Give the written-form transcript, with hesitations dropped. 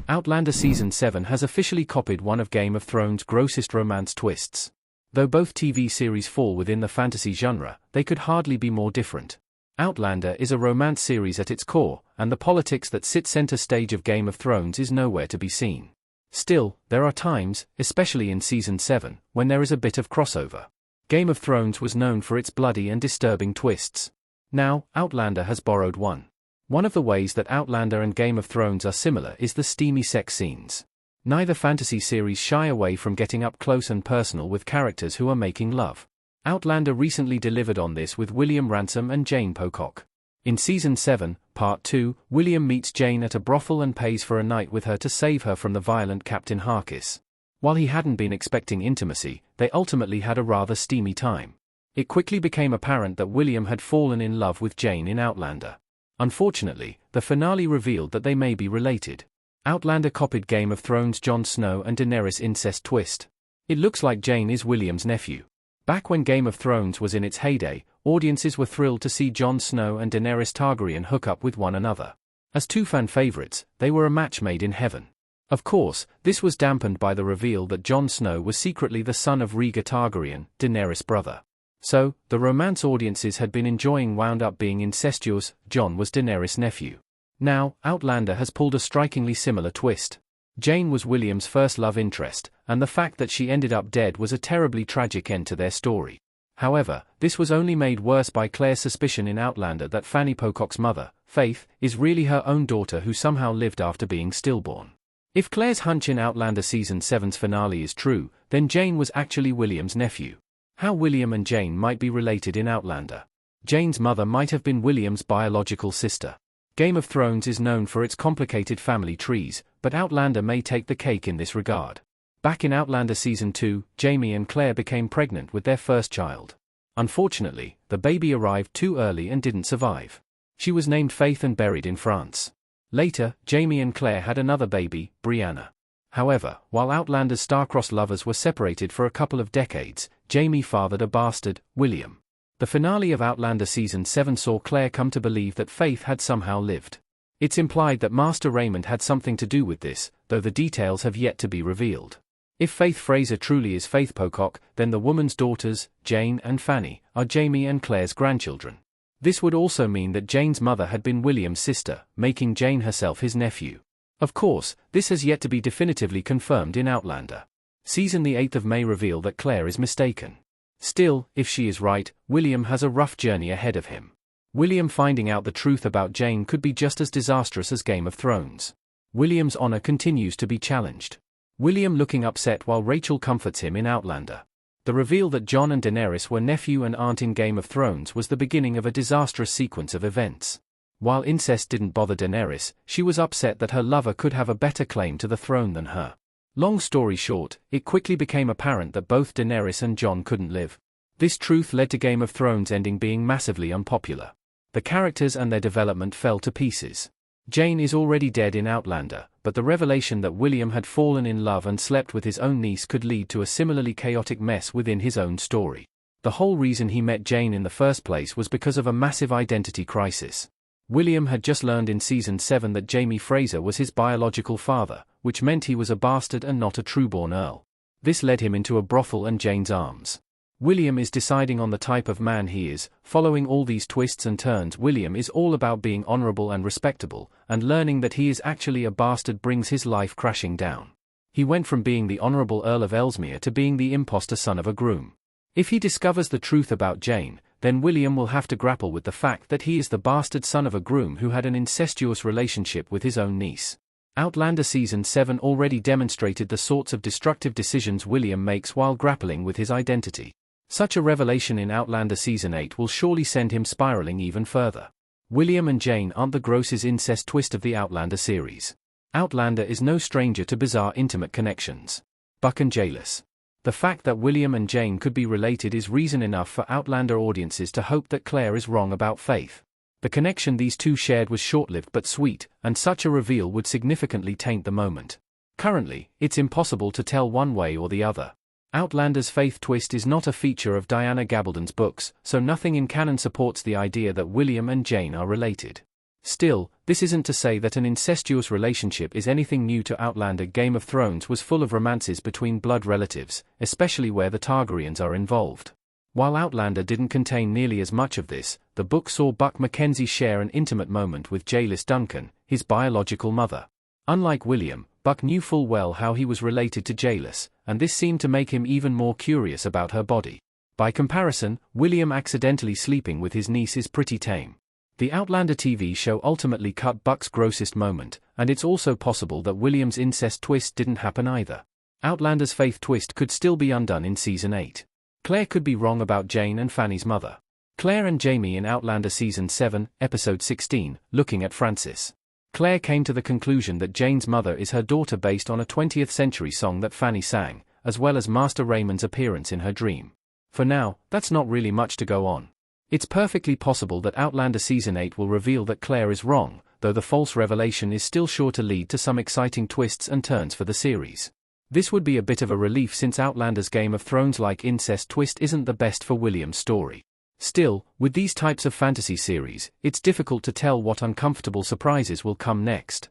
Outlander Season 7 has officially copied one of Game of Thrones' grossest romance twists. Though both TV series fall within the fantasy genre, they could hardly be more different. Outlander is a romance series at its core, and the politics that sit center stage of Game of Thrones is nowhere to be seen. Still, there are times, especially in Season 7, when there is a bit of crossover. Game of Thrones was known for its bloody and disturbing twists. Now, Outlander has borrowed one. One of the ways that Outlander and Game of Thrones are similar is the steamy sex scenes. Neither fantasy series shy away from getting up close and personal with characters who are making love. Outlander recently delivered on this with William Ransom and Jane Pocock. In Season 7, Part 2, William meets Jane at a brothel and pays for a night with her to save her from the violent Captain Harkis. While he hadn't been expecting intimacy, they ultimately had a rather steamy time. It quickly became apparent that William had fallen in love with Jane in Outlander. Unfortunately, the finale revealed that they may be related. Outlander copied Game of Thrones' Jon Snow and Daenerys incest twist. It looks like Jane is William's nephew. Back when Game of Thrones was in its heyday, audiences were thrilled to see Jon Snow and Daenerys Targaryen hook up with one another. As two fan favorites, they were a match made in heaven. Of course, this was dampened by the reveal that Jon Snow was secretly the son of Rhaegar Targaryen, Daenerys' brother. So, the romance audiences had been enjoying wound up being incestuous. Jon was Daenerys' nephew. Now, Outlander has pulled a strikingly similar twist. Jane was William's first love interest, and the fact that she ended up dead was a terribly tragic end to their story. However, this was only made worse by Claire's suspicion in Outlander that Fanny Pocock's mother, Faith, is really her own daughter who somehow lived after being stillborn. If Claire's hunch in Outlander Season 7's finale is true, then Jane was actually William's nephew. How William and Jane might be related in Outlander. Jane's mother might have been William's biological sister. Game of Thrones is known for its complicated family trees, but Outlander may take the cake in this regard. Back in Outlander Season 2, Jaime and Claire became pregnant with their first child. Unfortunately, the baby arrived too early and didn't survive. She was named Faith and buried in France. Later, Jaime and Claire had another baby, Brianna. However, while Outlander's star-crossed lovers were separated for a couple of decades, Jaime fathered a bastard, William. The finale of Outlander Season 7 saw Claire come to believe that Faith had somehow lived. It's implied that Master Raymond had something to do with this, though the details have yet to be revealed. If Faith Fraser truly is Faith Pocock, then the woman's daughters, Jane and Fanny, are Jaime and Claire's grandchildren. This would also mean that Jane's mother had been William's sister, making Jane herself his nephew. Of course, this has yet to be definitively confirmed in Outlander. Season the 8th of May reveal that Claire is mistaken. Still, if she is right, William has a rough journey ahead of him. William finding out the truth about Jane could be just as disastrous as Game of Thrones. William's honor continues to be challenged. William looking upset while Rachel comforts him in Outlander. The reveal that Jon and Daenerys were nephew and aunt in Game of Thrones was the beginning of a disastrous sequence of events. While incest didn't bother Daenerys, she was upset that her lover could have a better claim to the throne than her. Long story short, it quickly became apparent that both Daenerys and Jon couldn't live. This truth led to Game of Thrones ending being massively unpopular. The characters and their development fell to pieces. Jane is already dead in Outlander, but the revelation that William had fallen in love and slept with his own niece could lead to a similarly chaotic mess within his own story. The whole reason he met Jane in the first place was because of a massive identity crisis. William had just learned in Season 7 that Jaime Fraser was his biological father, which meant he was a bastard and not a trueborn earl. This led him into a brothel and Jane's arms. William is deciding on the type of man he is. Following all these twists and turns, William is all about being honorable and respectable, and learning that he is actually a bastard brings his life crashing down. He went from being the honorable Earl of Ellesmere to being the imposter son of a groom. If he discovers the truth about Jane, then William will have to grapple with the fact that he is the bastard son of a groom who had an incestuous relationship with his own niece. Outlander Season 7 already demonstrated the sorts of destructive decisions William makes while grappling with his identity. Such a revelation in Outlander Season 8 will surely send him spiraling even further. William and Jane aren't the grossest incest twist of the Outlander series. Outlander is no stranger to bizarre intimate connections. Buck and Jaelus. The fact that William and Jane could be related is reason enough for Outlander audiences to hope that Claire is wrong about Faith. The connection these two shared was short-lived but sweet, and such a reveal would significantly taint the moment. Currently, it's impossible to tell one way or the other. Outlander's Faith twist is not a feature of Diana Gabaldon's books, so nothing in canon supports the idea that William and Jane are related. Still, This isn't to say that an incestuous relationship is anything new to Outlander. Game of Thrones was full of romances between blood relatives, especially where the Targaryens are involved. While Outlander didn't contain nearly as much of this, the book saw Buck Mackenzie share an intimate moment with Jaehaerys Duncan, his biological mother. Unlike William, Buck knew full well how he was related to Jaehaerys, and this seemed to make him even more curious about her body. By comparison, William accidentally sleeping with his niece is pretty tame. The Outlander TV show ultimately cut Buck's grossest moment, and it's also possible that William's incest twist didn't happen either. Outlander's faith twist could still be undone in Season 8. Claire could be wrong about Jane and Fanny's mother. Claire and Jamie in Outlander Season 7, Episode 16, Looking at Francis. Claire came to the conclusion that Jane's mother is her daughter based on a 20th century song that Fanny sang, as well as Master Raymond's appearance in her dream. For now, that's not really much to go on. It's perfectly possible that Outlander Season 8 will reveal that Claire is wrong, though the false revelation is still sure to lead to some exciting twists and turns for the series. This would be a bit of a relief since Outlander's Game of Thrones-like incest twist isn't the best for William's story. Still, with these types of fantasy series, it's difficult to tell what uncomfortable surprises will come next.